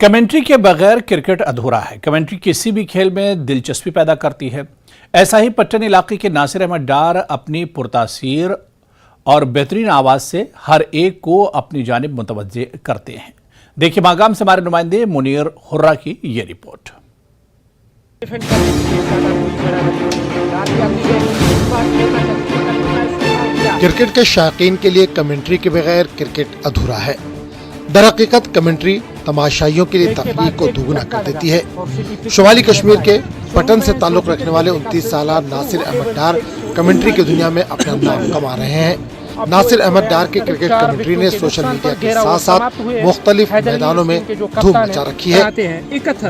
Commentary کے بغیر cricket ادھورا ہے۔ کمنٹری کسی بھی کھیل میں دلچسپی پیدا کرتی ہے۔ ایسا ہی پٹن علاقے کے ناصر احمد ڈار اپنی پرتاثیر اور بہترین آواز سے ہر ایک کو اپنی جانب متوجہ کرتے ہیں۔ دیکھیے ماگام سے ہمارے نمائندے منیر حرہ کی یہ رپورٹ۔ کرکٹ کے شائقین کے لیے کمنٹری کے بغیر کرکٹ ادھورا ہے۔ در حقیقت کمنٹری تماشائیوں کے لیے تخلیق کو دوگنا کر دیتی ہے۔ شمالی کشمیر کے پٹن سے تعلق رکھنے والے 29 سالہ ناصر احمد ڈار کمنٹری کی دنیا میں اپنا نام کما رہے ہیں۔ ناصر احمد ڈار کے کرکٹ کمنٹری نے سوشل میڈیا کے ساتھ ساتھ مختلف میدانوں میں دھوم مچا رکھی ہے۔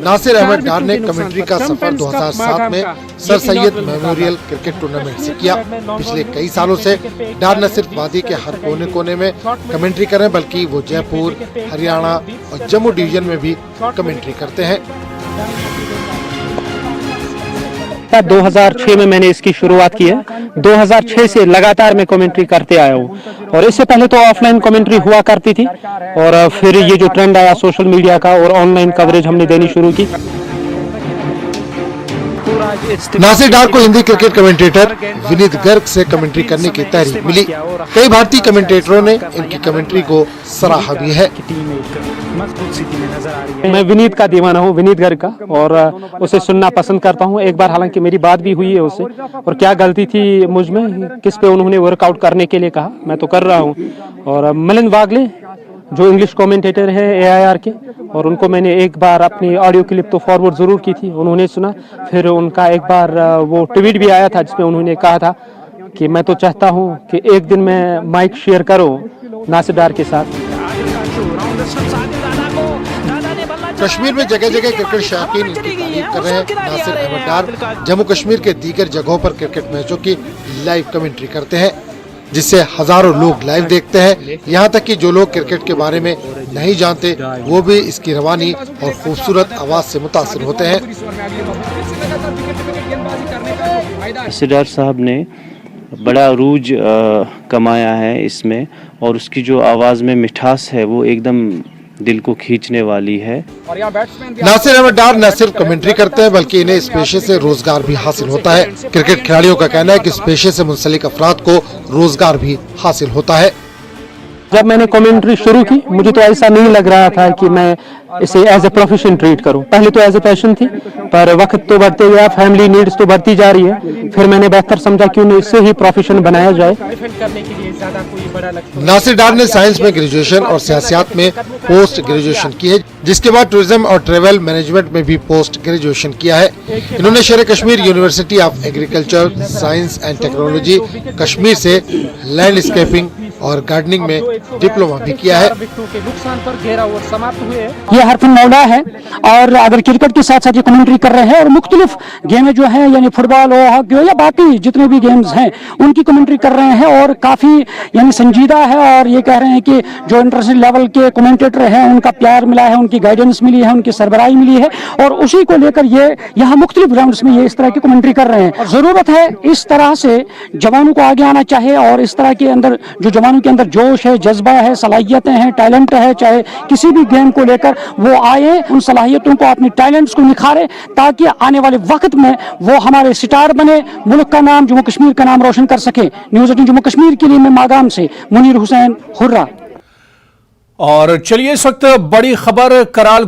ناصر احمد ڈار نے کمنٹری کا سفر 2007 میں سر سید میموریل کرکٹ ٹورنامنٹ سے کیا۔ پچھلے کئی سالوں سے ڈار نہ صرف وادی کے ہر کونے کونے میں کمنٹری کریں بلکہ وہ جے پور، ہریانہ اور جموں ڈویژن میں بھی کمنٹری کرتے ہیں۔ 2006 میں نے اس کی شروعات کی ہے۔ 2006 سے لگاتار میں کمنٹری کرتے آیا ہوں، اور اس سے پہلے تو آف لائن کمنٹری ہوا کرتی تھی، اور پھر یہ جو ٹرینڈ آیا سوشل میڈیا کا اور آن لائن کوریج ہم نے دینی شروع کی۔ ناصر ڈار کو ہندی کرکٹ کمنٹیٹر ونیت گرگ سے کمنٹری کرنے کی تحریک ملی۔ کئی بھارتی کمنٹیٹروں نے ان کی کمنٹری کو سراہا بھی ہے۔ میں ونیت کا دیوانہ ہوں، ونیت گرگ کا، اور اسے سننا پسند کرتا ہوں۔ ایک بار حالانکہ میری بات بھی ہوئی ہے اس سے، اور کیا غلطی تھی مجھ میں، کس پہ انہوں نے ورک آؤٹ کرنے کے لیے کہا، میں تو کر رہا ہوں۔ اور ملند واگلے جو انگلش کومنٹیٹر ہے AIR کے، اور ان کو میں نے ایک بار اپنی آڈیو کلپ تو فارورڈ ضرور کی تھی، انہوں نے سنا۔ پھر ان کا ایک بار وہ ٹویٹ بھی آیا تھا جس میں انہوں نے کہا تھا کہ میں تو چاہتا ہوں کہ ایک دن میں مائک شیئر کروں ناصر ڈار کے ساتھ۔ کشمیر میں جگہ جگہ کرکٹ شائقین ان کی تعریف کر رہے ہیں۔ ناصر احمد ڈار جموں کشمیر کے دیگر جگہوں پر کرکٹ میچوں کی لائیو کمنٹری کرتے ہیں، جس سے ہزاروں لوگ لائیو دیکھتے ہیں۔ یہاں تک کہ جو لوگ کرکٹ کے بارے میں نہیں جانتے وہ بھی اس کی روانی اور خوبصورت آواز سے متاثر ہوتے ہیں۔ ناصر ڈار صاحب نے بڑا عروج کمایا ہے اس میں، اور اس کی جو آواز میں مٹھاس ہے وہ ایک دم دل کو کھینچنے والی ہے۔ ناصر احمد ڈار نہ صرف کمنٹری کرتے ہیں بلکہ انہیں اس پیشے سے روزگار بھی حاصل ہوتا ہے۔ کرکٹ کھلاڑیوں کا کہنا ہے کہ اس پیشے سے منسلک افراد کو روزگار بھی حاصل ہوتا ہے۔ جب میں نے کمنٹری شروع کی مجھے تو ایسا نہیں لگ رہا تھا کہ میں اسے ایز اے پروفیشن ٹریٹ کروں۔ پہلے تو ایز اے پیشن تھی، پر وقت تو بڑھتے گیا، فیملی نیڈز تو بڑھتی جا رہی ہے، پھر میں نے بہتر سمجھا کہ انہیں اس سے ہی پروفیشن بنایا جائے۔ ناصر ڈار نے سائنس میں گریجویشن اور سیاسیات میں پوسٹ گریجویشن کی ہے، جس کے بعد ٹورزم اور ٹریول مینجمنٹ میں بھی پوسٹ گریجویشن کیا ہے۔ انہوں نے شیر Kashmir university of agriculture science and technology Kashmir سے لینڈ اسکیپنگ اور گارڈننگ میں ڈپلوما بھی کیا ہے۔ یہ حرف مولا ہے، اور اگر کرکٹ کے ساتھ ساتھ یہ کمنٹری کر رہے ہیں اور مختلف گیمیں جو ہیں یعنی فٹ بال ہو، ہاکی ہو یا باقی جتنے بھی گیمز ہیں ان کی کمنٹری کر رہے ہیں، اور کافی یعنی سنجیدہ ہے، اور یہ کہہ رہے ہیں کہ جو انٹرنیشنل لیول کے کمنٹیٹر ہیں ان کا پیار ملا ہے، ان کی گائیڈنس ملی ہے، ان کی سربراہی ملی ہے، اور اسی کو لے کر یہ یہاں مختلف گراؤنڈز میں یہ اس طرح کی کمنٹری کر رہے ہیں۔ اور ضرورت ہے اس طرح سے جوانوں کو آگے آنا چاہیے، اور اس طرح کے اندر جو جوانوں کے اندر جوش ہے، جذبہ ہے، صلاحیتیں ہیں، ٹیلنٹ ہے، چاہے کسی بھی گیم کو لے کر وہ آئے، ان صلاحیتوں کو، اپنی ٹیلنٹس کو نکھارے، تاکہ آنے والے وقت میں وہ ہمارے سٹار بنے، ملک کا نام، جموں کشمیر کا نام روشن کر سکیں۔ نیوز 18 جموں کشمیر کے لیے میں ماگام سے منیر حسین حرہ۔ اور چلیے اس وقت بڑی خبر کرال